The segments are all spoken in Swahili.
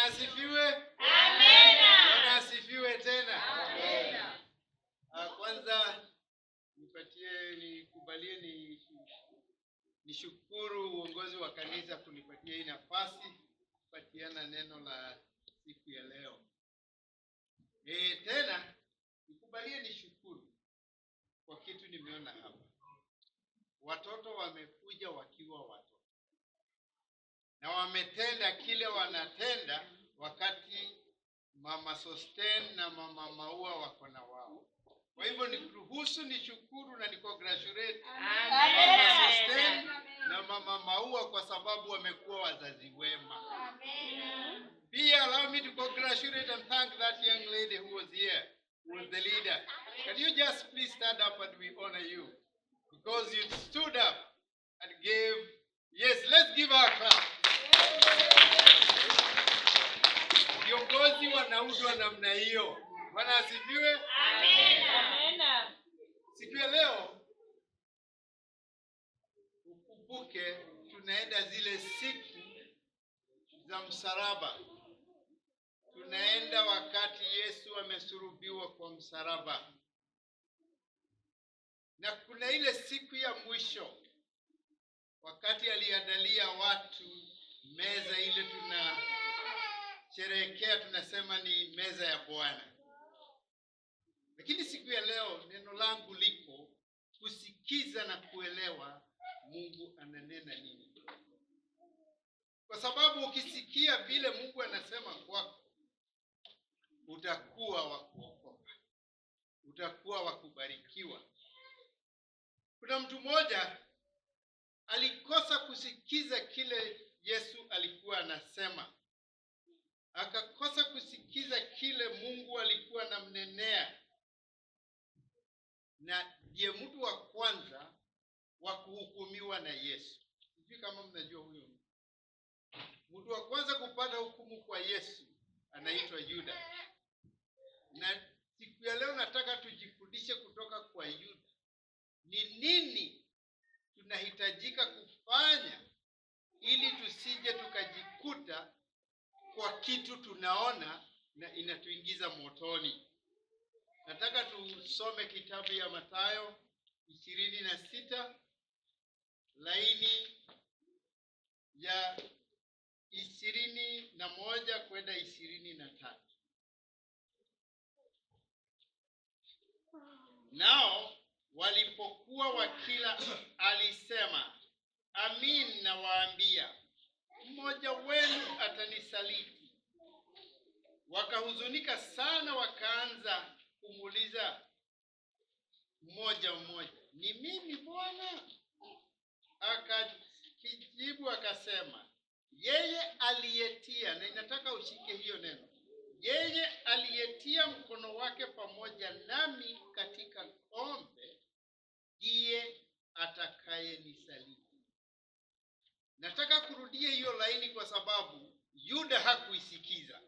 Bwana asifiwe. Amina. Bwana asifiwe tena. Amina. Kwanza nikubalie nishukuru uongozi wa kanisa kunipatia hii nafasi kupatiana neno la siku ya leo. Tena nikubalie nishukuru kwa kitu nimeona hapa. Watoto wamekuja wakiwa watoto na wametenda kile wanatenda wakati Mama Sosten na Mama Maua wako na wao. Kwa hivyo niruhusu nishukuru nanicongratulate Mama Sosten na Mama Maua kwa sababu wamekuwa wazazi wema. Pia allow me to congratulate and thank that young lady who was here, who was the leader. Can you just please stand up and we honor you? Because you stood up and gave, yes, let's give her a clap. Viongozi wanauzwa namna hiyo. Bwana asifiwe. Amina. Siku ya leo ukumbuke tunaenda zile siku za msalaba. Tunaenda wakati Yesu amesulubiwa kwa msalaba. Na kuna ile siku ya mwisho wakati aliandalia watu meza ile tunasherehekea, tunasema ni meza ya Bwana. Lakini siku ya leo neno langu liko kusikiza na kuelewa Mungu ananena nini. Kwa sababu ukisikia vile Mungu anasema kwako, utakuwa wa kuokoka, utakuwa wa kubarikiwa. Kuna mtu mmoja alikosa kusikiza kile Yesu alikuwa anasema. Akakosa kusikiza kile Mungu alikuwa anamnenea. Na ndiye mtu wa kwanza wa kuhukumiwa na Yesu. Sijui kama mnajua huyo mtu. Mtu wa kwanza kupata hukumu kwa Yesu anaitwa Yuda. Na siku ya leo nataka tujifundishe kutoka kwa Yuda. Ni nini tunahitajika kufanya ili tusije tukajikuta kwa kitu tunaona na inatuingiza motoni. Nataka tusome kitabu ya Mathayo 26 laini ya 21 kwenda 23. Nao walipokuwa wakila alisema, amin nawaambia, mmoja wenu atanisaliti. Wakahuzunika sana, wakaanza kumuuliza mmoja mmoja, ni mimi Bwana? Akajibu akasema, yeye aliyetia, na inataka ushike hiyo neno, yeye aliyetia mkono wake pamoja nami katika kombe ndiye atakayenisaliti. Nataka kurudia hiyo laini kwa sababu Yuda hakuisikiza.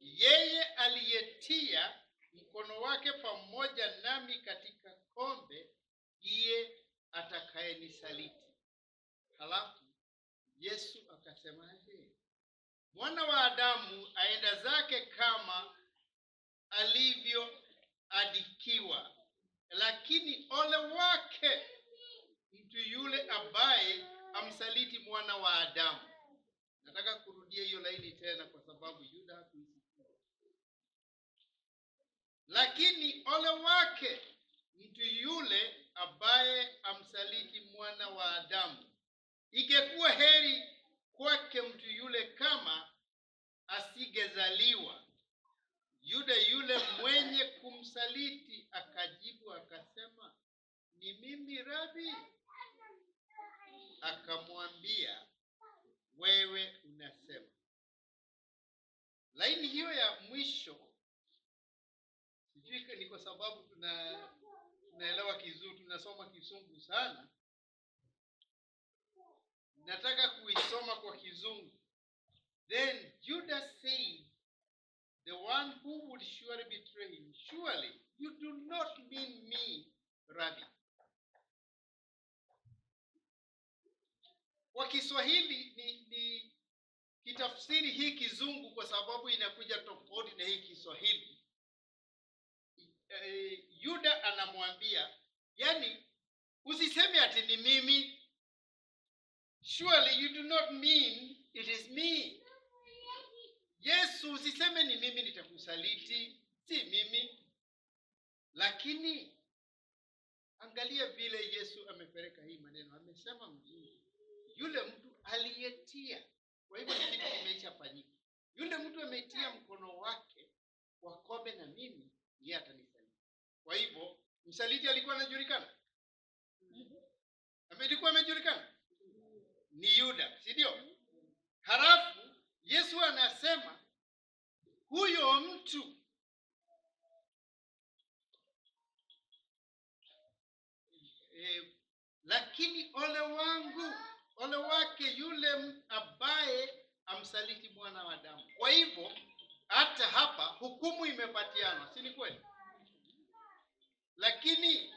Yeye aliyetia mkono wake pamoja nami katika kombe ndiye atakayenisaliti. Halafu Yesu akasemaje? Mwana wa Adamu aenda zake kama alivyoandikiwa, lakini ole wake mtu yule ambaye amsaliti mwana wa Adamu. Nataka kurudia hiyo laini tena kwa sababu Yuda hakuisikia. Lakini ole wake mtu yule ambaye amsaliti mwana wa Adamu. Ingekuwa heri kwake mtu yule kama asingezaliwa. Yuda yule mwenye kumsaliti akajibu akasema, ni mimi Rabi? Akamwambia, wewe unasema. Laini hiyo ya mwisho, sijui ni kwa sababu tunaelewa Kizungu, tunasoma Kizungu sana. Nataka kuisoma kwa Kizungu. Then Judas said, the one who would surely betray him, surely you do not mean me, Rabbi. Kwa Kiswahili ni kitafsiri hii Kizungu kwa sababu inakuja tofauti na hii Kiswahili. Yuda anamwambia, yani usiseme ati ni mimi. Surely you do not mean it is me. Yesu, usiseme ni mimi nitakusaliti, si mimi. Lakini angalia vile Yesu amepeleka hii maneno, amesema mzuri. Yule mtu aliyetia, kwa hivyo ni kitu kimeshafanyika. Yule mtu ametia mkono wake wa kobe na mimi, yeye atanisaliti. Kwa hivyo msaliti alikuwa anajulikana? Alikuwa amejulikana? Ni Yuda, si ndio? Halafu Yesu anasema huyo mtu lakini ole wake yule ambaye amsaliti mwana wa Adamu. Kwa hivyo hata hapa hukumu imepatiana, si ni kweli? Lakini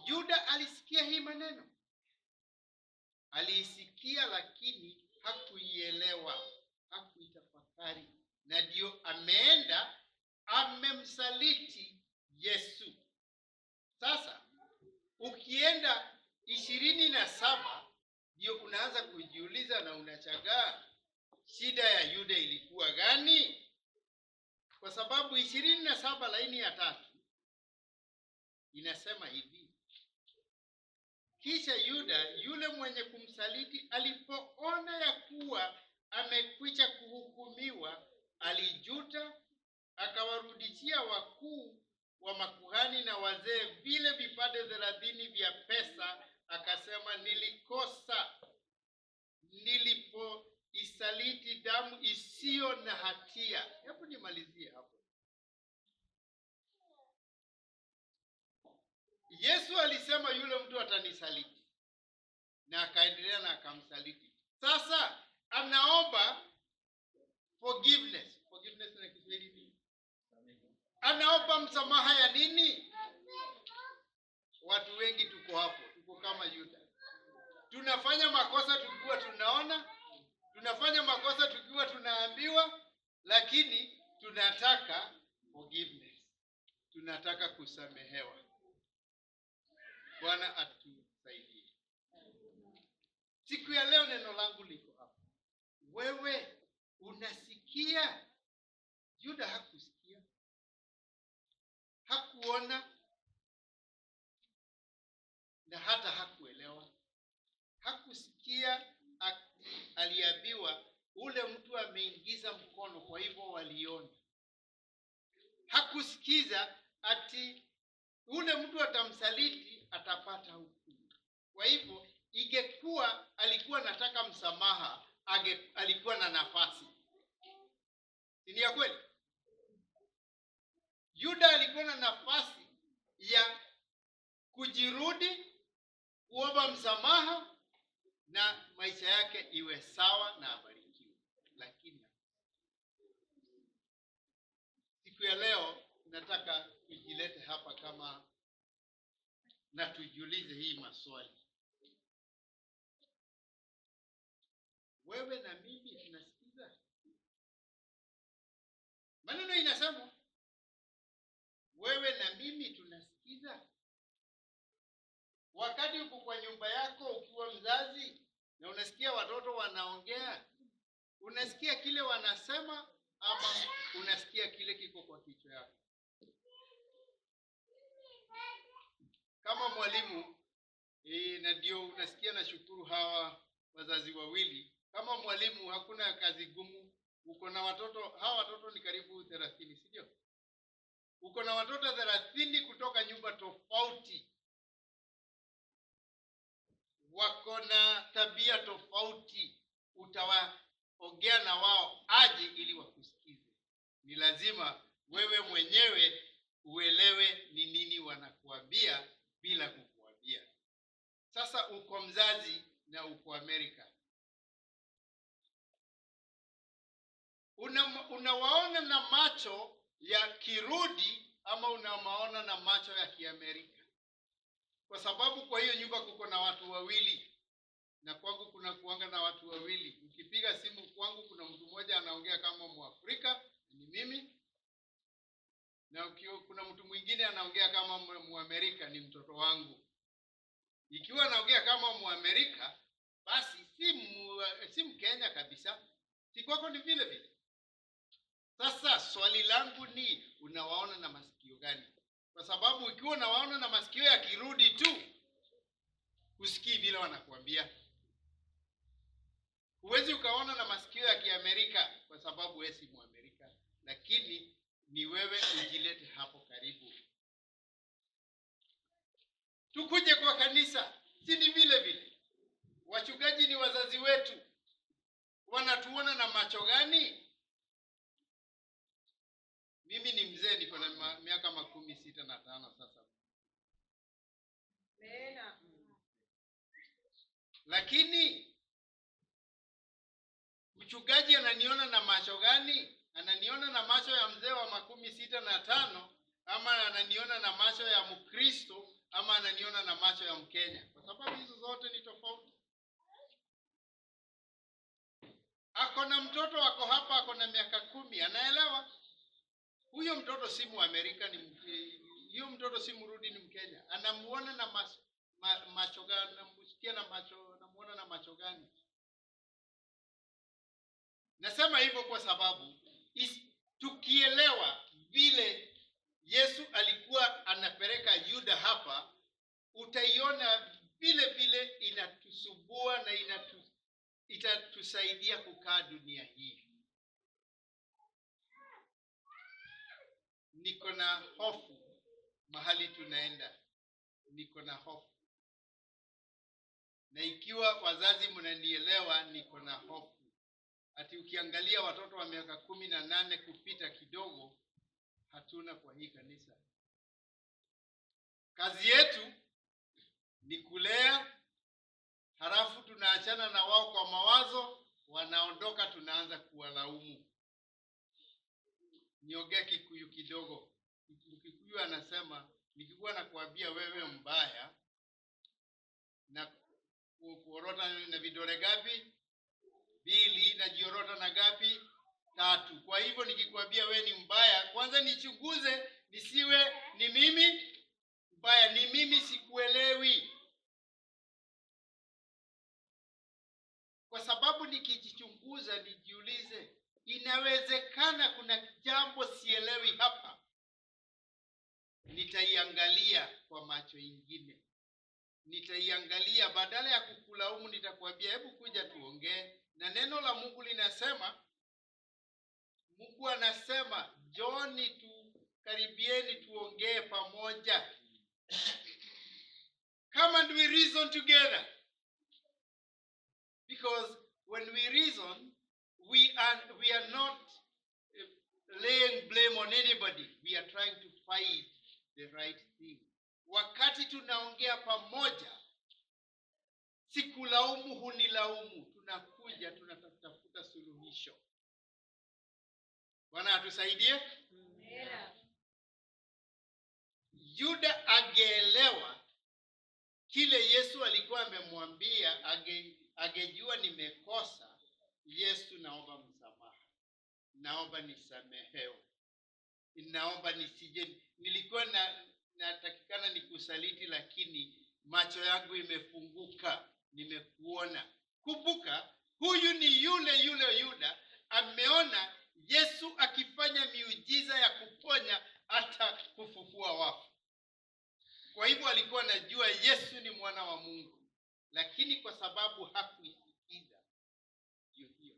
Yuda alisikia hii maneno, aliisikia, lakini hakuielewa, hakuitafakari, na ndio ameenda amemsaliti Yesu. Sasa ukienda 27 ndio unaanza kujiuliza na unachagaa shida ya Yuda ilikuwa gani? Kwa sababu 27 laini ya 3 inasema hivi: kisha Yuda yule mwenye kumsaliti alipoona ya kuwa amekwisha kuhukumiwa, alijuta, akawarudishia wakuu wa makuhani na wazee vile vipande 30 vya pesa, akasema, nilikosa nilipoisaliti damu isiyo na hatia. Hebu nimalizie hapo. Yesu alisema yule mtu atanisaliti, na akaendelea na akamsaliti. Sasa anaomba forgiveness. Forgiveness na Kiswahili ni anaomba msamaha ya nini? Watu wengi tuko hapo, tuko kama Yuda. Tunafanya makosa tukiwa tunaona, tunafanya makosa tukiwa tunaambiwa, lakini tunataka forgiveness, tunataka kusamehewa. Bwana atusaidie. Siku ya leo neno langu liko hapa. Wewe unasikia? Yuda hakusikia, hakuona, na hata hakuelewa. Hakusikia, aliambiwa ule mtu ameingiza mkono, kwa hivyo waliona. Hakusikiza ati ule mtu atamsaliti, atapata hukumu. Kwa hivyo ingekuwa alikuwa nataka msamaha, alikuwa na nafasi. Ni ya kweli? Yuda alikuwa na nafasi ya kujirudi, kuomba msamaha, na maisha yake iwe sawa na abarikiwe. Lakini siku ya leo nataka tujilete hapa kama na tujiulize hii maswali. Wewe na mimi tunasikiza? Maneno inasema wewe na mimi tunasikiza. Wakati uko kwa nyumba yako ukiwa mzazi na unasikia watoto wanaongea, unasikia kile wanasema ama unasikia kile kiko kwa kichwa yako? Kama mwalimu na ndio unasikia, na shukuru hawa wazazi wawili. Kama mwalimu hakuna kazi gumu. Uko na watoto, hawa watoto ni karibu 30, si ndio? Uko na watoto 30 kutoka nyumba tofauti, wako na tabia tofauti. Utawaongea na wao aje ili wakusikize? Ni lazima wewe mwenyewe uelewe ni nini wanakuambia bila kukuambia. Sasa uko mzazi na uko Amerika, unawaona na macho ya Kirudi ama unawaona na macho ya Kiamerika? Kwa sababu kwa hiyo nyumba kuko na watu wawili, na kwangu kuna kuanga na watu wawili. Ukipiga simu kwangu kuna mtu mmoja anaongea kama Mwafrika, ni mimi, na kuna mtu mwingine anaongea kama Muamerika, ni mtoto wangu. Ikiwa anaongea kama Muamerika, basi si Mkenya kabisa, si kwako ni vile vile. Sasa swali langu ni, unawaona na masikio gani? Kwa sababu ukiwa unawaona na masikio yakirudi tu, usikii vile wanakuambia. Huwezi ukaona na masikio ya Kiamerika kwa sababu wewe si Muamerika, lakini ni wewe ujilete hapo karibu. Tukuje kwa kanisa, si ni vile vile. Wachungaji ni wazazi wetu. Wanatuona na macho gani? Mimi ni mzee, niko na miaka 65 sasa. Lakini mchungaji ananiona na macho gani? Ananiona na macho ya mzee wa 65 ama ananiona na macho ya Mkristo ama ananiona na macho ya Mkenya? Kwa sababu hizo zote ni tofauti. Ako na mtoto wako hapa, ako na miaka 10, anaelewa. Huyo mtoto si Muamerika, huyo mtoto si Mrudi, ni Mkenya. Anamuona na macho gani? Anamsikia na macho, anamuona na macho gani? Nasema hivyo kwa sababu tukielewa vile Yesu alikuwa anapeleka Yuda hapa, utaiona vile vile inatusubua na itatusaidia kukaa dunia hii. Niko na hofu mahali tunaenda. Niko na hofu. Na ikiwa wazazi mnanielewa, niko na hofu. Ati ukiangalia watoto wa miaka 18 kupita kidogo, hatuna kwa hii kanisa. Kazi yetu ni kulea, halafu tunaachana na wao kwa mawazo, wanaondoka, tunaanza kuwalaumu. Niongee Kikuyu kidogo. Kikuyu anasema, nikikuwa nakuambia wewe mbaya, na kuorota na vidole gapi? 2, na jiorota na gapi? 3. Kwa hivyo nikikwambia wewe ni mbaya, kwanza nichunguze nisiwe ni mimi mbaya, ni mimi sikuelewi. Kwa sababu nikijichunguza nijiulize, inawezekana kuna jambo sielewi hapa, nitaiangalia kwa macho ingine. Nitaiangalia, badala ya kukulaumu nitakwambia hebu kuja tuongee. Na neno la Mungu linasema, Mungu anasema, John, tukaribieni tuongee pamoja. Come and we reason together. Because when we reason, we are not laying blame on anybody. We are trying to find the right thing. Wakati tunaongea pamoja, sikulaumu, hunilaumu. Tunakuja, tunatafuta suluhisho. Bwana atusaidie. Yuda angeelewa kile Yesu alikuwa amemwambia, angejua nimekosa. Yesu, naomba msamaha. Naomba nisamehewe. Naomba nisije, nilikuwa natakikana nikusaliti, lakini macho yangu imefunguka, nimekuona. Kumbuka, huyu ni yule Yuda ameona Yesu akifanya miujiza ya kuponya hata kufufua wafu. Kwa hivyo alikuwa anajua Yesu ni mwana wa Mungu, lakini kwa sababu hakuisikiza hiyo.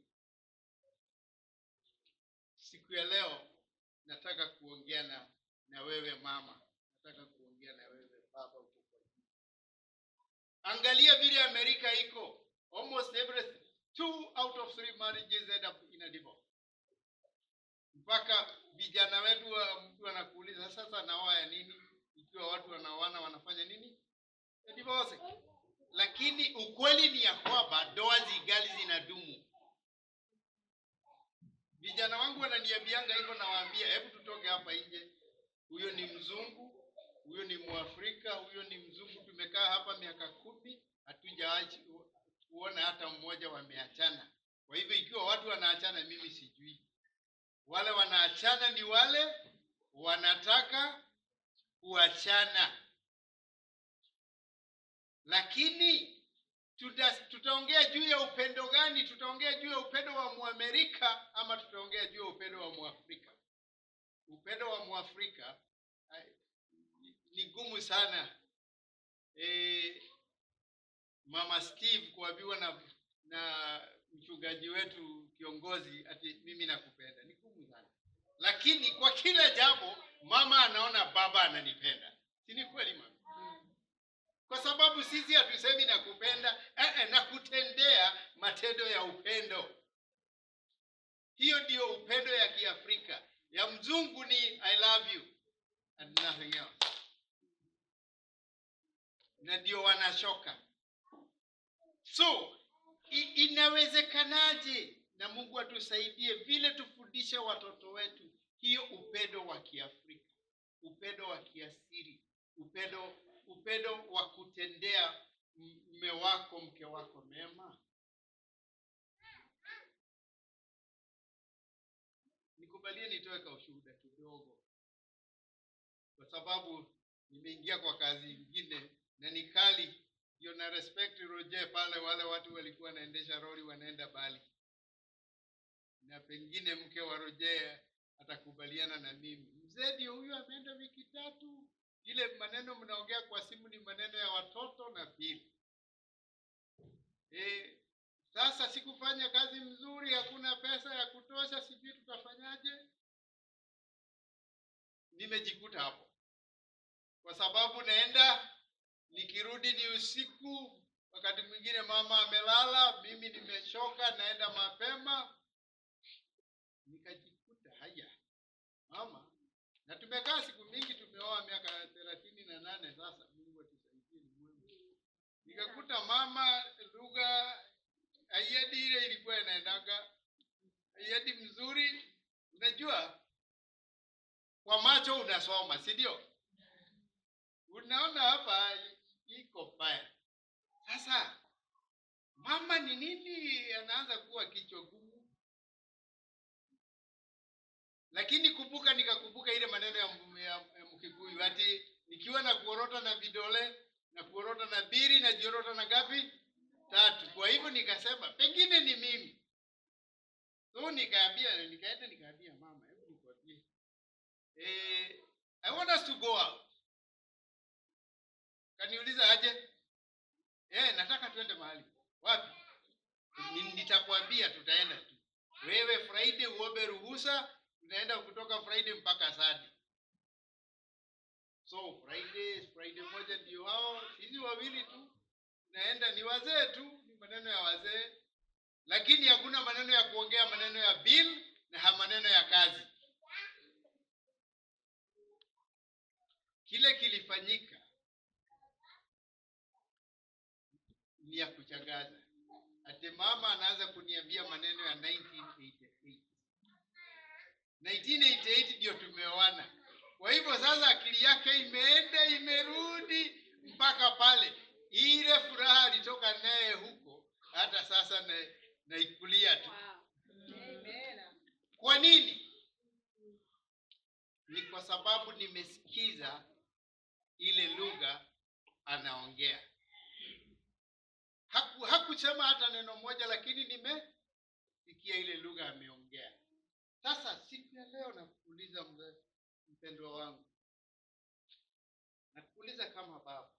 Siku ya leo nataka kuongea na wewe mama, nataka kuongea na wewe baba uko kwa juu. Angalia vile Amerika iko. Almost everything. 2 out of 3 marriages end up in a divorce. Mpaka vijana wetu mtu anakuuliza, sasa naoa ya nini? Ikiwa watu wanaoana wanafanya nini? Divorce. Lakini ukweli ni ya kwamba ndoa zingali zinadumu. Vijana wangu wananiambianga hivyo, nawaambia hebu tutoke hapa nje. Huyo ni mzungu, huyo ni Mwafrika, huyo ni mzungu, tumekaa hapa miaka 10, kuona hata mmoja wameachana. Kwa hivyo ikiwa watu wanaachana, mimi sijui. Wale wanaachana ni wale wanataka kuachana. Lakini tutaongea juu ya upendo gani? Tutaongea juu ya upendo wa Muamerika ama tutaongea juu ya upendo wa Muafrika? Upendo wa Muafrika ni gumu sana. Mama Steve kuambiwa na mchungaji wetu kiongozi ati mimi nakupenda ni gumu sana. Lakini kwa kila jambo mama anaona baba ananipenda. Si ni kweli mama? Kwa sababu sisi hatusemi nakupenda, nakutendea matendo ya upendo. Hiyo ndio upendo ya Kiafrika. Ya mzungu ni I love you and nothing else. Na ndio wanashoka. So, inawezekanaje? Na Mungu atusaidie vile tufundishe watoto wetu hiyo upendo wa Kiafrika, upendo wa kiasiri, upendo wa kutendea mume wako, mke wako mema. Nikubalie nitoe ka ushuhuda kidogo, kwa sababu nimeingia kwa kazi nyingine na ni kali. Ndio na respect Roger pale, wale watu walikuwa naendesha lori wanaenda Bali. Na pengine mke wa Roger atakubaliana na mimi. Mzee ndio huyo ameenda wiki 3. Ile maneno mnaongea kwa simu ni maneno ya watoto na pili. Sasa sikufanya kazi mzuri, hakuna pesa ya kutosha, sijui tutafanyaje. Nimejikuta hapo. Kwa sababu naenda, nikirudi ni usiku, wakati mwingine mama amelala, mimi nimechoka, naenda mapema. Nikajikuta haya mama, na tumekaa siku mingi, tumeoa miaka 38 sasa. Mungu atusaidie ni mwema. Nikakuta mama lugha ayedi ile ilikuwa inaendaga ayedi mzuri. Unajua kwa macho unasoma, si ndio? Unaona hapa iko baya. Sasa mama ni nini anaanza kuwa kichwa gumu? Lakini nikakumbuka ile maneno ya Mkikuyu ati nikiwa na kuorota na vidole na kuorota na biri na jiorota na gapi 3. Kwa hivyo nikasema pengine ni mimi. So nikaambia mama, hebu nikwambie. I want us to go out. Kaniuliza aje? Nataka tuende mahali. Wapi? Nitakwambia tutaenda tu. Wewe Friday uombe ruhusa, tunaenda kutoka Friday mpaka Saturday. So Friday moja ndio hao, sisi wawili tu. Naenda ni wazee tu, ni maneno ya wazee. Lakini hakuna maneno ya kuongea maneno ya bill na maneno ya kazi. Kile kilifanyika ni ya kuchangaza. Ate mama anaanza kuniambia maneno ya 1988. 1988 ndio tumeoana. Kwa hivyo sasa akili yake imeenda imerudi mpaka pale. Ile furaha alitoka naye huko hata sasa naikulia tu. Kwa nini? Ni kwa sababu nimesikiza ile lugha anaongea. Hakusema hata neno moja, lakini nimesikia ile lugha ameongea. Sasa siku ya leo nakuuliza mpendwa wangu. Nakuuliza kama baba.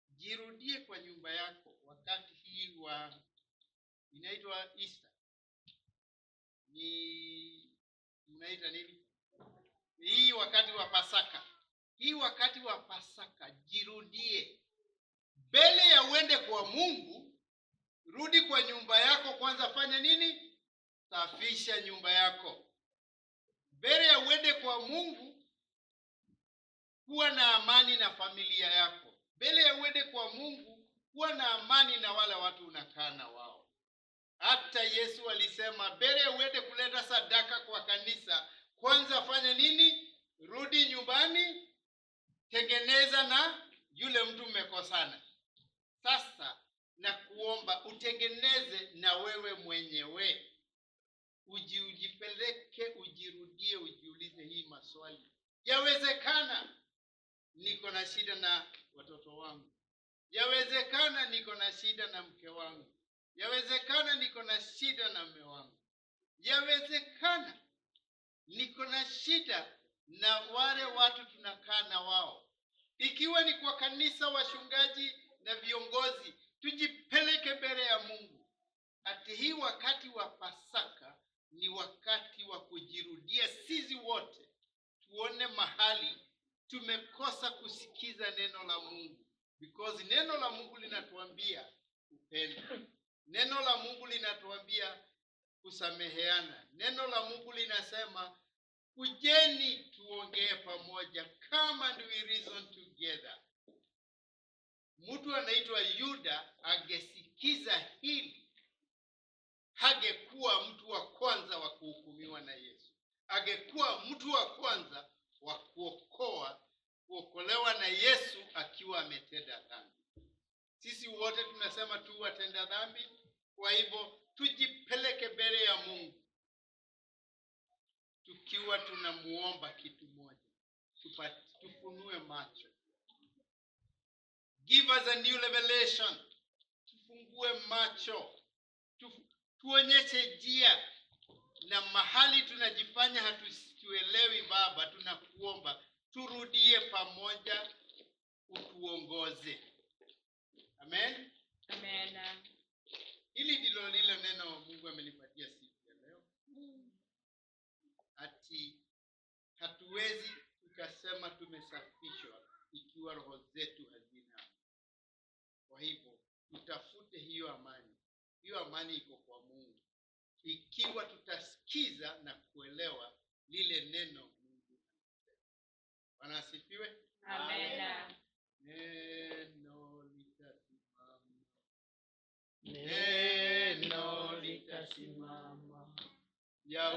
Jirudie kwa nyumba yako wakati hii inaitwa Easter. Mnaita nini? Hii wakati wa Pasaka. Hii wakati wa Pasaka jirudie. Mbele ya uende kwa Mungu, rudi kwa nyumba yako kwanza, fanya nini? Safisha nyumba yako. Mbele ya uende kwa Mungu, kuwa na amani na familia yako. Mbele ya uende kwa Mungu, kuwa na amani na wale watu unakaa na wao. Hata Yesu alisema mbele ya uende kuleta sadaka kwa kanisa, kwanza fanya nini? Rudi nyumbani, tengeneza na yule mtu mmekosana. sasa na kuomba utengeneze na wewe mwenyewe. Ujipeleke, ujirudie, ujiulize hii maswali. Yawezekana niko na shida na watoto wangu. Yawezekana niko na shida na mke wangu. Yawezekana niko na shida na mume wangu. Yawezekana niko na shida na wale watu tunakaa na wao. Ikiwa ni kwa kanisa, wachungaji na viongozi, tujipeleke mbele ya Mungu. Ati hii wakati wa Pasaka ni wakati wa kujirudia sisi wote. Tuone mahali tumekosa kusikiza neno la Mungu. Because neno la Mungu linatuambia upendo. Neno la Mungu linatuambia kusameheana. Neno la Mungu linasema kujeni tuongee pamoja, come and we reason together. Mtu anaitwa Yuda angesikiza hili, hangekuwa mtu wa kwanza wa kuhukumiwa na Yesu. Angekuwa mtu wa kwanza wa kuokolewa na Yesu akiwa ametenda dhambi. Sisi wote tunasema tu watenda dhambi. Kwa hivyo tujipeleke mbele ya Mungu tukiwa tunamuomba kitu moja, tufunue macho. Give us a new revelation. Tufungue macho, tuonyeshe njia, na mahali tunajifanya hatuelewi Baba, tunakuomba turudie pamoja, utuongoze. Amen. Amen. Hili ndilo lile neno Mungu amenipatia siku ya leo. Ati hatuwezi tukasema tumesafishwa ikiwa roho zetu hazina. Kwa hivyo tutafute hiyo amani. Hiyo amani iko kwa Mungu, ikiwa tutasikiza na kuelewa lile neno Mungu anasema. Bwana asifiwe. Amen. Neno litasimama. Neno litasimama. Ya